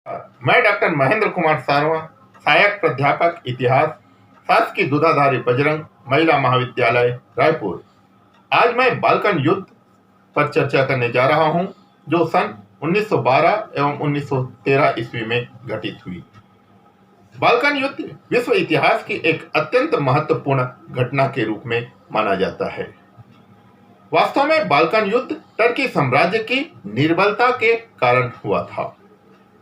मैं डॉक्टर महेंद्र कुमार सारवा, सहायक प्राध्यापक इतिहास, शासकीय दूधाधारी बजरंग महिला महाविद्यालय रायपुर। आज मैं बाल्कन युद्ध पर चर्चा करने जा रहा हूं, जो सन 1912 एवं 1913 ईस्वी में घटित हुई। बाल्कन युद्ध विश्व इतिहास की एक अत्यंत महत्वपूर्ण घटना के रूप में माना जाता है। वास्तव में बाल्कन युद्ध टर्की साम्राज्य की निर्बलता के कारण हुआ था।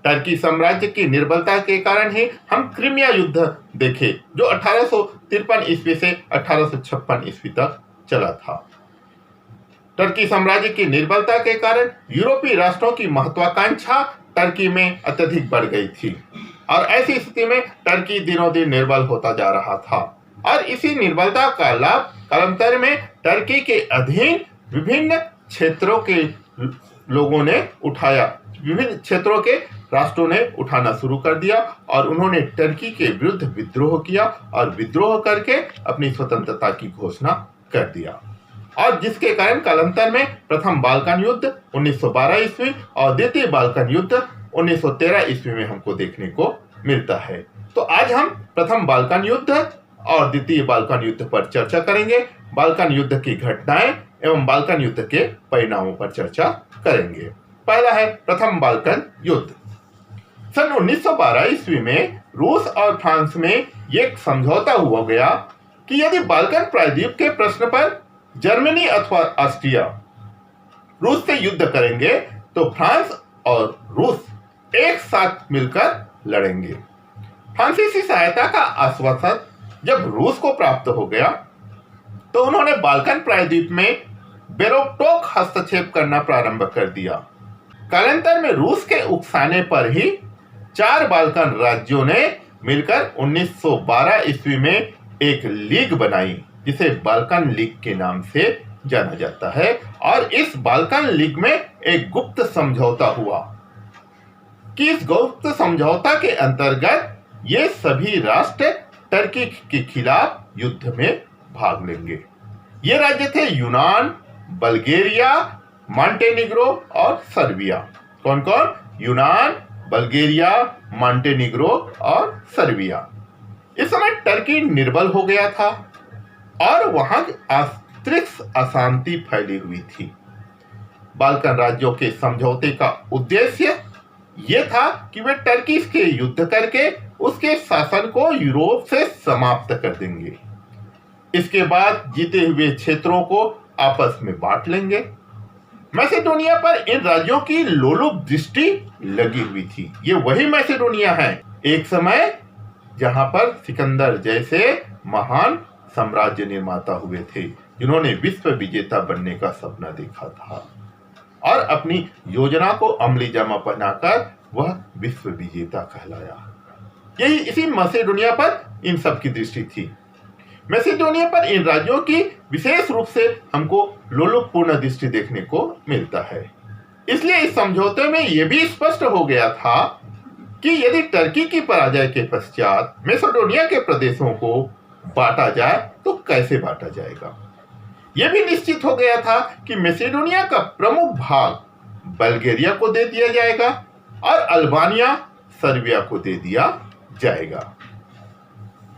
टर्की साम्राज्य की निर्बलता के कारण ही हम क्रीमिया युद्ध देखे, जो 1853 ईस्वी से 1856 ईस्वी तक चला था। टर्की साम्राज्य की निर्बलता के कारण यूरोपीय राष्ट्रों की महत्वाकांक्षा टर्की में अत्यधिक बढ़ गई थी और ऐसी स्थिति में टर्की दिनों दिन निर्बल होता जा रहा था। और इसी निर्बलता का लाभ कालांतर में टर्की के अधीन विभिन्न क्षेत्रों के लोगों ने उठाया, विभिन्न क्षेत्रों के राष्ट्रों ने उठाना शुरू कर दिया और उन्होंने टर्की के विरुद्ध विद्रोह किया और विद्रोह करके अपनी स्वतंत्रता की घोषणा कर दिया। और जिसके कारण कालांतर में प्रथम बाल्कन युद्ध 1912 ईस्वी और द्वितीय बाल्कन युद्ध 1913 ईस्वी में हमको देखने को मिलता है। तो आज हम प्रथम बाल्कन युद्ध और द्वितीय बाल्कन युद्ध पर चर्चा करेंगे। बाल्कन युद्ध की घटनाएं एवं बाल्कन युद्ध के परिणामों पर चर्चा करेंगे। पहला है प्रथम बाल्कन युद्ध। सन 1912 ईस्वी में रूस और फ्रांस में एक समझौता हुआ गया कि यदि बाल्कन प्रायद्वीप के प्रश्न पर जर्मनी अथवा ऑस्ट्रिया रूस से युद्ध करेंगे तो फ्रांस और रूस एक साथ मिलकर लड़ेंगे। फ्रांसीसी सहायता का आश्वासन जब रूस को प्राप्त हो गया तो उन्होंने बाल्कन प्रायद्वीप में बेरोकटोक हस्तक्षेप करना प्रारंभ कर दिया। कालांतर में रूस के उकसाने पर ही 4 बाल्कन राज्यों ने मिलकर 1912 ईस्वी में एक लीग बनाई, जिसे बाल्कन लीग के नाम से जाना जाता है। और इस बाल्कन लीग में एक गुप्त समझौता हुआ कि इस गुप्त समझौता के अंतर्गत ये सभी राष्ट्र टर्की के खिलाफ युद्ध में भाग लेंगे। ये राज्य थे यूनान, बल्गेरिया, मॉन्टेनिग्रो और सर्बिया। कौन कौन? यूनान, बल्गेरिया, मॉन्टेनिग्रो और सर्बिया। इस समय टर्की निर्बल हो गया था और वहां आंतरिक अशांति फैली हुई थी। बाल्कन राज्यों के समझौते का उद्देश्य यह था कि वे टर्की के युद्ध करके उसके शासन को यूरोप से समाप्त कर देंगे। इसके बाद जीते हुए क्षेत्रों को आपस में बांट लेंगे। मैसेडोनिया पर इन राज्यों की लोलुप दृष्टि लगी हुई थी। ये वही मैसेडोनिया है एक समय जहां पर सिकंदर जैसे महान साम्राज्य निर्माता हुए थे, जिन्होंने विश्व विजेता बनने का सपना देखा था और अपनी योजना को अमली जामा पहनाकर वह विश्व विजेता कहलाया। यही इसी मैसेडोनिया पर इन सब की दृष्टि थी। मैसेडोनिया पर इन राज्यों की विशेष रूप से हमको लोलुपपूर्ण दृष्टि देखने को मिलता है। इसलिए इस समझौते में यह भी स्पष्ट हो गया था कि यदि टर्की की पराजय के पश्चात मैसेडोनिया के प्रदेशों को बांटा जाए तो कैसे बांटा जाएगा। यह भी निश्चित हो गया था कि मैसेडोनिया का प्रमुख भाग बल्गेरिया को दे दिया जाएगा और अल्बानिया सर्बिया को दे दिया जाएगा।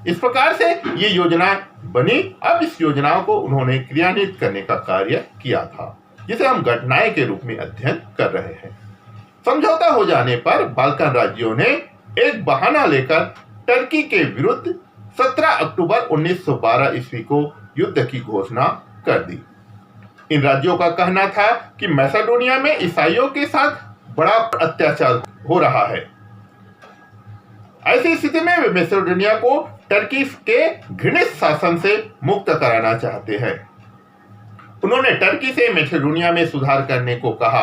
इस प्रकार से ये योजना बनी। अब इस योजना को उन्होंने क्रियान्वित करने का कार्य किया था, जिसे हम घटनाएं के रूप में अध्ययन कर रहे हैं। समझौता हो जाने पर बाल्कन राज्यों ने एक बहाना लेकर टर्की के विरुद्ध 17 अक्टूबर 1912 ईस्वी को युद्ध की घोषणा कर दी। इन राज्यों का कहना था कि मैसेडोनिया में ईसाइयों के साथ बड़ा अत्याचार हो रहा है। ऐसी स्थिति में वे मैसेडोनिया को टर्की के घृणित शासन से मुक्त कराना चाहते हैं। उन्होंने टर्की से मैसेडोनिया में सुधार करने को कहा,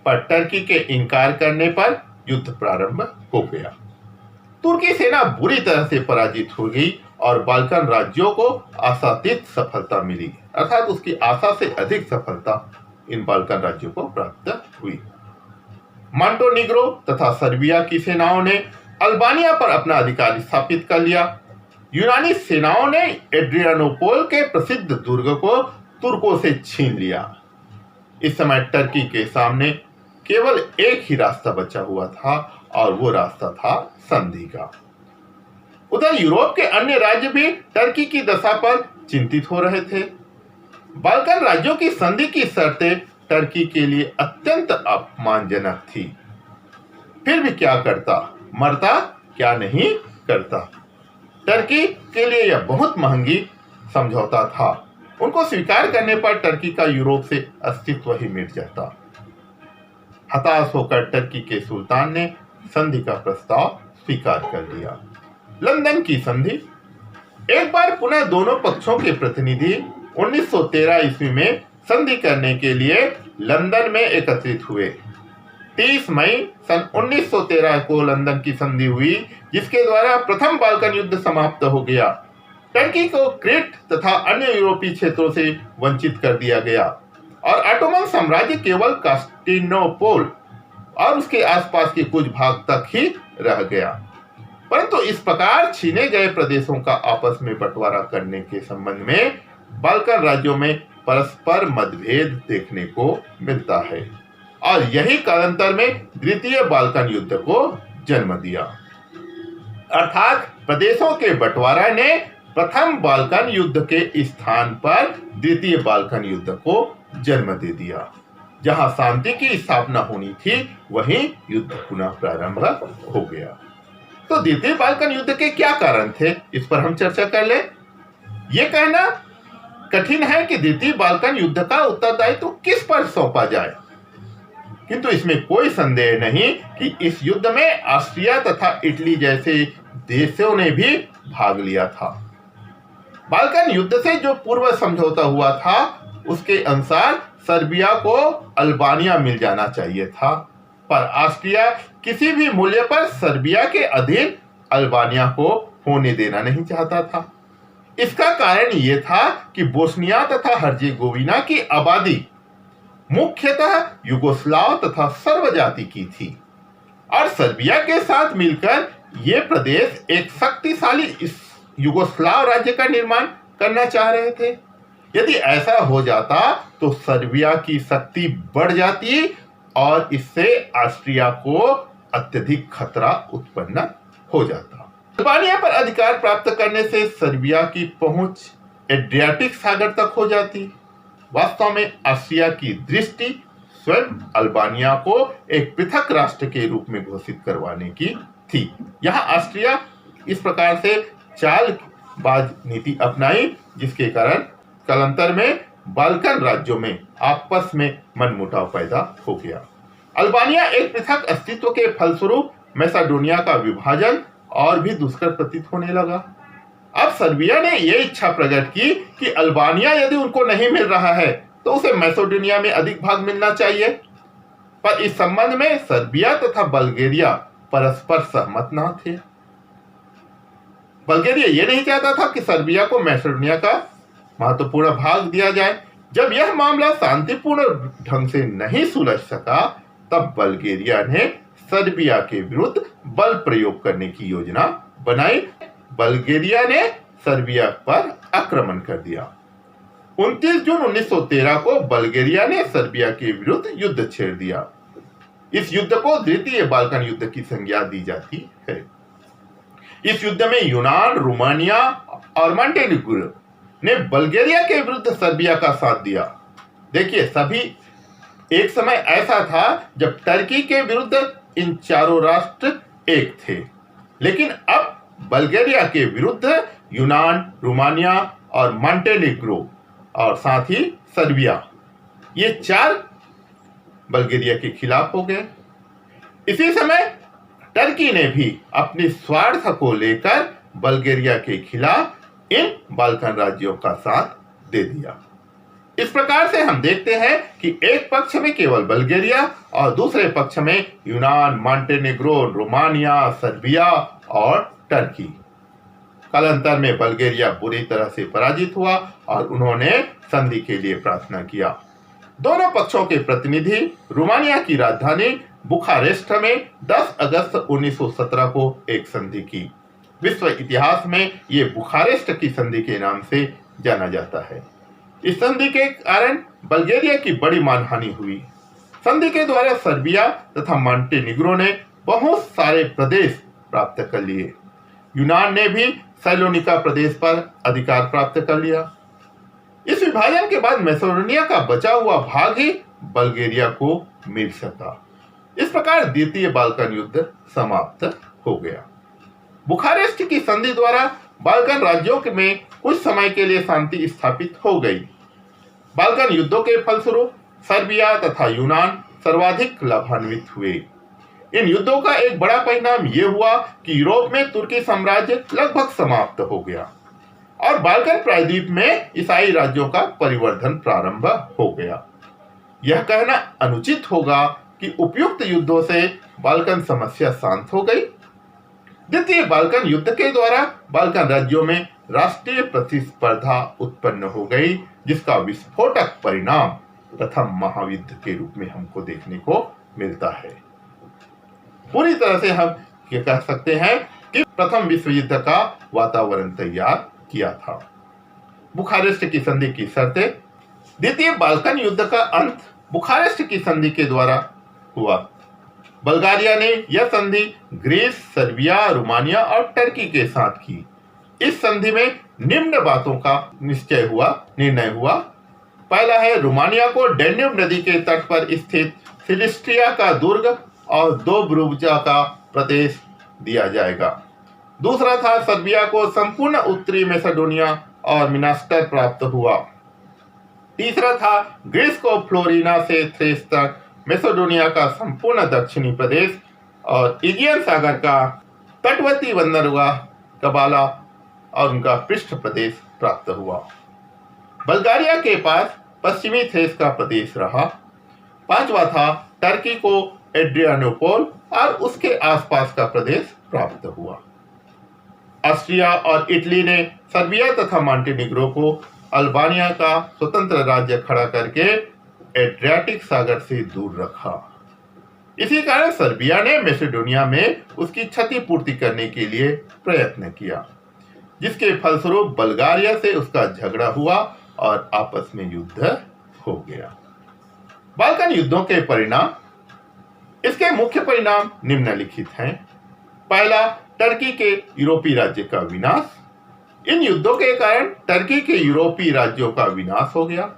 पर टर्की के इनकार करने पर युद्ध प्रारंभ हो गया। तुर्की सेना बुरी तरह से पराजित हो गई और बाल्कन राज्यों को आशातीत सफलता मिली, अर्थात उसकी आशा से अधिक सफलता इन बाल्कन राज्यों को प्राप्त हुई। मॉन्टेनिग्रो तथा सर्बिया की सेनाओं ने अल्बानिया पर अपना अधिकार स्थापित कर लिया। यूनानी सेनाओं ने एड्रियानोपोल के प्रसिद्ध दुर्ग को तुर्कों से छीन लिया। इस समय टर्की के सामने केवल एक ही रास्ता बचा हुआ था और वो रास्ता था संधि का। उधर यूरोप के अन्य राज्य भी टर्की की दशा पर चिंतित हो रहे थे। बाल्कन राज्यों की संधि की शर्तें टर्की के लिए अत्यंत अपमानजनक थी। फिर भी क्या करता, मरता क्या नहीं करता। टर्की के लिए यह बहुत महंगी समझौता था। उनको स्वीकार करने पर टर्की का यूरोप से अस्तित्व ही मिट जाता। हताश होकर टर्की के सुल्तान ने संधि का प्रस्ताव स्वीकार कर लिया। लंदन की संधि। एक बार पुनः दोनों पक्षों के प्रतिनिधि 1913 ईस्वी में संधि करने के लिए लंदन में एकत्रित हुए। 30 मई सन 1913 को लंदन की संधि हुई, जिसके द्वारा प्रथम बाल्कन युद्ध समाप्त हो गया। टर्की को क्रीट तथा अन्य यूरोपीय क्षेत्रों से वंचित कर दिया गया और ऑटोमन साम्राज्य केवल कास्टिनोपोल और उसके आसपास के कुछ भाग तक ही रह गया। परंतु इस प्रकार छीने गए प्रदेशों का आपस में बंटवारा करने के संबंध में बाल्कन राज्यों में परस्पर मतभेद देखने को मिलता है और यही कालांतर में द्वितीय बाल्कन युद्ध को जन्म दिया। अर्थात प्रदेशों के बंटवारा ने प्रथम बाल्कन युद्ध के स्थान पर द्वितीय बाल्कन युद्ध को जन्म दे दिया। जहां शांति की स्थापना होनी थी, वहीं युद्ध पुनः प्रारंभ हो गया। तो द्वितीय बाल्कन युद्ध के क्या कारण थे, इस पर हम चर्चा कर ले। यह कहना कठिन है कि द्वितीय बाल्कन युद्ध का उत्तरदायित्व किस पर सौंपा जाए, किंतु इसमें कोई संदेह नहीं कि इस युद्ध में ऑस्ट्रिया तथा इटली जैसे देशों ने भी भाग लिया था। बाल्कन युद्ध से जो पूर्व समझौता हुआ था, उसके अनुसार सर्बिया को अल्बानिया मिल जाना चाहिए था, पर ऑस्ट्रिया किसी भी मूल्य पर सर्बिया के अधीन अल्बानिया को होने देना नहीं चाहता था। इसका कारण यह था कि बोस्निया तथा हर्जेगोविना की आबादी मुख्यतः युगोस्लाव तथा सर्ब जाति की थी और सर्बिया के साथ मिलकर ये प्रदेश एक शक्तिशाली इस युगोस्लाव राज्य का निर्माण करना चाह रहे थे। यदि ऐसा हो जाता तो सर्बिया की शक्ति बढ़ जाती और इससे ऑस्ट्रिया को अत्यधिक खतरा उत्पन्न हो जाता। अल्बानिया पर अधिकार प्राप्त करने से सर्बिया की पहुंच एड्रियाटिक सागर तक हो जाती। वास्तव में ऑस्ट्रिया की दृष्टि स्वयं अल्बानिया को एक पृथक राष्ट्र के रूप में घोषित करवाने की थी। यहाँ ऑस्ट्रिया इस प्रकार से चालबाज नीति अपनाई, जिसके कारण कालांतर में बाल्कन राज्यों में आपस में मनमुटाव पैदा हो गया। अल्बानिया एक पृथक अस्तित्व के फलस्वरूप मैसेडोनिया का विभाजन और भी दुष्कर प्रतीत होने लगा। अब सर्बिया ने यह इच्छा प्रकट की कि अल्बानिया यदि उनको नहीं मिल रहा है तो उसे मैसेडोनिया में अधिक भाग मिलना चाहिए, पर इस संबंध में सर्बिया तथा बल्गेरिया परस्पर सहमत न थे। बल्गेरिया यह नहीं चाहता था कि सर्बिया को मैसेडोनिया का महत्वपूर्ण भाग दिया जाए। जब यह मामला शांतिपूर्ण ढंग से नहीं सुलझ सका, तब बल्गेरिया ने सर्बिया के विरुद्ध बल प्रयोग करने की योजना बनाई। बल्गेरिया ने सर्बिया पर आक्रमण कर दिया। 29 जून 1913 को बल्गेरिया ने सर्बिया के विरुद्ध युद्ध छेड़ दिया। इस युद्ध को द्वितीय बाल्कन युद्ध की संज्ञा दी जाती है। इस युद्ध में यूनान, रोमानिया और मॉन्टेनेग्रो ने बल्गेरिया के विरुद्ध सर्बिया का साथ दिया। देखिए, सभी एक समय ऐसा था जब टर्की के विरुद्ध इन चारों राष्ट्र एक थे, लेकिन अब बल्गेरिया के विरुद्ध यूनान, रोमानिया और मॉन्टेनेग्रो और साथ ही सर्बिया, ये चार बल्गेरिया के खिलाफ हो गए। इसी समय टर्की ने भी अपने स्वार्थ को लेकर बल्गेरिया के खिलाफ इन बाल्कन राज्यों का साथ दे दिया। इस प्रकार से हम देखते हैं कि एक पक्ष में केवल बल्गेरिया और दूसरे पक्ष में यूनान, मॉन्टेनेग्रो, रोमानिया, सर्बिया और टर्की। कालांतर में बल्गेरिया बुरी तरह से पराजित हुआ और उन्होंने संधि के लिए प्रार्थना किया। दोनों पक्षों के प्रतिनिधि रोमानिया की राजधानी बुखारेस्ट में 10 अगस्त 1917 को एक संधि की। विश्व इतिहास में ये बुखारेस्ट की संधि के नाम से जाना जाता है। इस संधि के कारण बल्गेरिया की बड़ी मानहानि हुई। संधि के द्वारा सर्बिया तथा मॉन्टेनेग्रो ने बहुत सारे प्रदेश प्राप्त कर लिए। यूनान ने भी सैलोनिका प्रदेश पर अधिकार प्राप्त कर लिया। इस विभाजन के बाद मैसेडोनिया का बचा हुआ भाग ही बल्गेरिया को मिल सका। इस प्रकार द्वितीय बाल्कन युद्ध समाप्त हो गया। बुखारेस्ट की संधि द्वारा बाल्कन राज्यों में कुछ समय के लिए शांति स्थापित हो गई। बाल्कन युद्धों के फलस्वरूप सर्बिया तथा यूनान सर्वाधिक लाभान्वित हुए। इन युद्धों का एक बड़ा परिणाम यह हुआ कि यूरोप में तुर्की साम्राज्य लगभग समाप्त हो गया और बाल्कन प्रायद्वीप में ईसाई राज्यों का परिवर्धन प्रारंभ हो गया। यह कहना अनुचित होगा कि उपयुक्त युद्धों से बाल्कन समस्या शांत हो गई। द्वितीय बाल्कन युद्ध के द्वारा बाल्कन राज्यों में राष्ट्रीय प्रतिस्पर्धा उत्पन्न हो गई, जिसका विस्फोटक परिणाम प्रथम महायुद्ध के रूप में हमको देखने को मिलता है। पूरी तरह से हम ये कह सकते हैं कि प्रथम विश्व युद्ध का वातावरण तैयार किया था। बुखारेस्ट की संधि की शर्तें। द्वितीय बाल्कन युद्ध का अंत बुखारेस्ट की संधि के द्वारा हुआ। बल्गारिया ने यह संधि ग्रीस, सर्बिया, रोमानिया और टर्की के साथ की। इस संधि में निम्न बातों का निर्णय हुआ। पहला है, रोमानिया को डैन्यूब नदी के तट पर स्थित सिलिस्ट्रिया का दुर्ग और दोब्रुजा का प्रदेश दिया जाएगा। दूसरा था, सर्बिया को संपूर्ण उत्तरी मैसेडोनिया और मिनास्टर प्राप्त हुआ। तीसरा था, ग्रीस को फ्लोरिना से थ्रेस तक, मैसेडोनिया का संपूर्ण दक्षिणी प्रदेश और एजियन सागर का तटवर्ती बंदरगाह कबाला और उनका पृष्ठ प्रदेश प्राप्त हुआ। बल्गारिया के पास पश्चिमी थ्रेस का प्रदेश रहा। पांचवा था, टर्की को एड्रियानोपोल और उसके आसपास का प्रदेश प्राप्त हुआ। ऑस्ट्रिया और इटली ने सर्बिया तथा मॉन्टेनिग्रो को अल्बानिया का स्वतंत्र राज्य खड़ा करके एड्रियाटिक सागर से दूर रखा। इसी कारण सर्बिया ने मैसेडोनिया में उसकी क्षतिपूर्ति करने के लिए प्रयत्न किया, जिसके फलस्वरूप बल्गारिया से उसका झगड़ा हुआ और आपस में युद्ध हो गया। बाल्कन युद्धों के परिणाम। इसके मुख्य परिणाम निम्नलिखित हैं। पहला, टर्की के यूरोपीय राज्य का विनाश। इन युद्धों के कारण टर्की के यूरोपीय राज्यों का विनाश हो गया।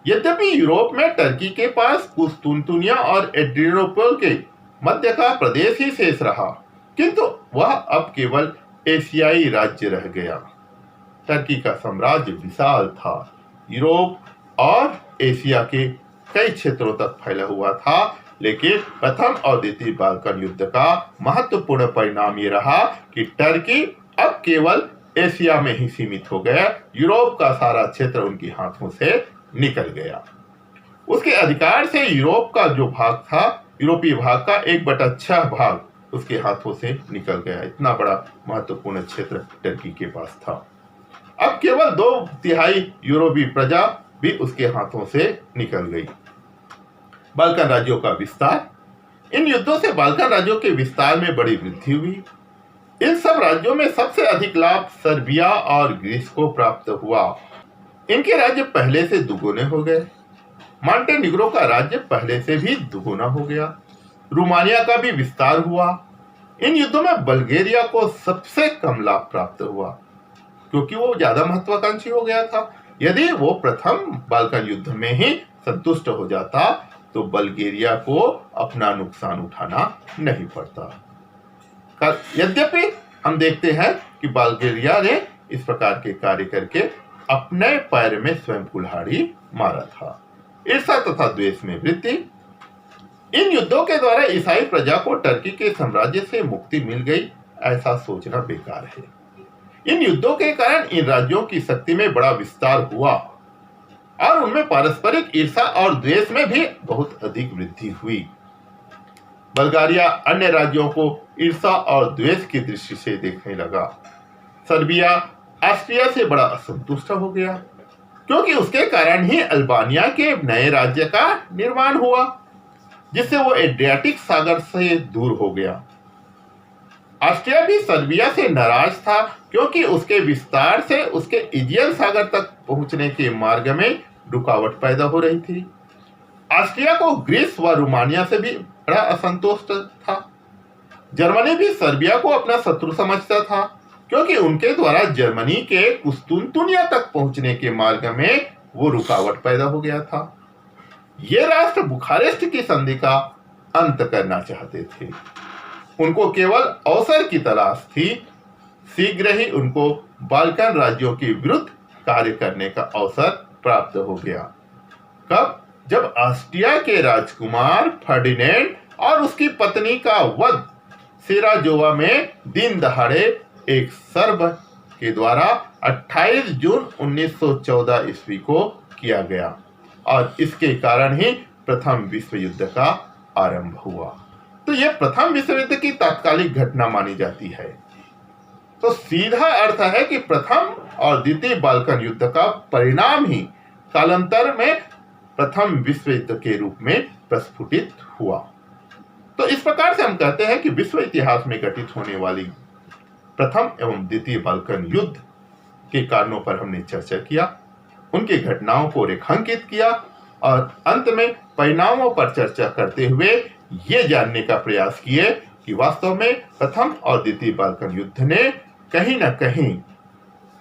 यद्यपि यूरोप में टर्की के पास कुस्तुनतुनिया और एड्रियानोपोल के मध्य का प्रदेश ही शेष रहा, किंतु वह अब केवल एशियाई राज्य रह गया। टर्की का साम्राज्य विशाल था, यूरोप और एशिया के कई क्षेत्रों तक फैला हुआ था, लेकिन प्रथम और द्वितीय बाल्कन युद्ध का महत्वपूर्ण परिणाम ये रहा कि टर्की अब केवल एशिया में ही सीमित हो गया। यूरोप का सारा क्षेत्र उनके हाथों से निकल गया। उसके अधिकार से यूरोप का जो भाग था, यूरोपीय भाग का 1/6 भाग उसके हाथों से निकल गया। इतना बड़ा महत्वपूर्ण क्षेत्र टर्की के पास था। अब केवल 2/3 यूरोपीय प्रजा भी उसके हाथों से निकल गई। बाल्कन राज्यों का विस्तार। इन युद्धों से बाल्कन राज्यों के विस्तार में बड़ी वृद्धि हुई। इन सब राज्यों में सबसे अधिक लाभ सर्बिया और ग्रीस को प्राप्त हुआ। इनके राज्य पहले से दुगुने हो गए। मॉन्टेनिग्रो का राज्य पहले से भी दुगुना हो गया। रोमानिया का भी विस्तार हुआ। इन युद्धों में बल्गेरिया को सबसे कम लाभ प्राप्त हुआ, क्योंकि वो ज्यादा महत्वाकांक्षी हो गया था। यदि वो प्रथम बाल्कन युद्ध में ही संतुष्ट हो जाता तो बल्गेरिया को अपना नुकसान उठाना नहीं पड़ता। यद्यपि हम देखते हैं कि बल्गेरिया ने इस प्रकार के कार्य करके अपने पैर में स्वयं कुल्हाड़ी मारा था। ईर्ष्या तथा द्वेष में वृद्धि। इन युद्धों के द्वारा ईसाई प्रजा को टर्की के साम्राज्य से मुक्ति मिल गई, ऐसा सोचना बेकार है। इन युद्धों के कारण इन राज्यों की शक्ति में बड़ा विस्तार हुआ और उनमें पारस्परिक ईर्ष्या और द्वेष में भी बहुत अधिक वृद्धि हुई। बल्गारिया अन्य राज्यों को ईर्ष्या और द्वेष की दृष्टि से देखने लगा। सर्बिया ऑस्ट्रिया से बड़ा असंतुष्ट हो गया, क्योंकि उसके कारण ही अल्बानिया के नए राज्य का निर्माण हुआ, जिससे वो एड्रियाटिक सागर से दूर हो गया। ऑस्ट्रिया भी सर्बिया से नाराज था, क्योंकि उसके विस्तार से उसके एजियन सागर तक पहुंचने के मार्ग में रुकावट पैदा हो रही थी। ऑस्ट्रिया को ग्रीस व रोमानिया से भी बड़ा असंतोष था। जर्मनी भी सर्बिया को अपना शत्रु समझता था, क्योंकि उनके द्वारा जर्मनी के कुस्तुनतुनिया तक पहुंचने के मार्ग में वो रुकावट पैदा हो गया था। ये राष्ट्र बुखारेस्ट की संधि का अंत करना चाहते थे। उनको केवल अवसर की तलाश थी। शीघ्र ही उनको बाल्कन राज्यों के विरुद्ध कार्य करने का अवसर प्राप्त हो गया। कब? जब ऑस्ट्रिया के राजकुमार फर्डिनेंड और उसकी पत्नी का वध सेराजोवा में दिन दहाड़े एक सर्ब के द्वारा 28 जून 1914 ईस्वी को किया गया, और इसके कारण ही प्रथम विश्व युद्ध का आरंभ हुआ। तो यह प्रथम विश्व युद्ध की तात्कालिक घटना मानी जाती है। तो सीधा अर्थ है कि प्रथम और द्वितीय बाल्कन युद्ध का परिणाम ही कालांतर में प्रथम विश्व युद्ध के रूप में प्रस्फुटित हुआ। तो इस प्रकार से हम कहते हैं कि विश्व इतिहास में घटित होने वाली प्रथम एवं द्वितीय बाल्कन युद्ध के कारणों पर हमने चर्चा किया, उनकी घटनाओं को रेखांकित किया, और अंत में परिणामों पर चर्चा करते हुए ये जानने का प्रयास किए कि वास्तव में प्रथम और द्वितीय बाल्कन युद्ध ने कहीं न कहीं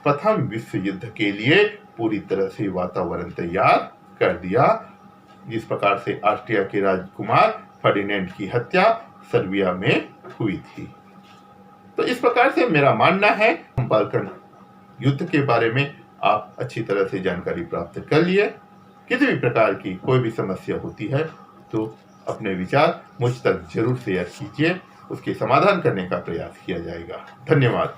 प्रथम विश्व युद्ध के लिए पूरी तरह से वातावरण तैयार कर दिया, जिस प्रकार से ऑस्ट्रिया के राजकुमार फर्डिनेंड की हत्या सर्बिया में हुई थी। तो इस प्रकार से मेरा मानना है बाल्कन युद्ध के बारे में आप अच्छी तरह से जानकारी प्राप्त कर लिए। किसी भी प्रकार की कोई भी समस्या होती है तो अपने विचार मुझ तक जरूर शेयर कीजिए, उसके समाधान करने का प्रयास किया जाएगा। धन्यवाद।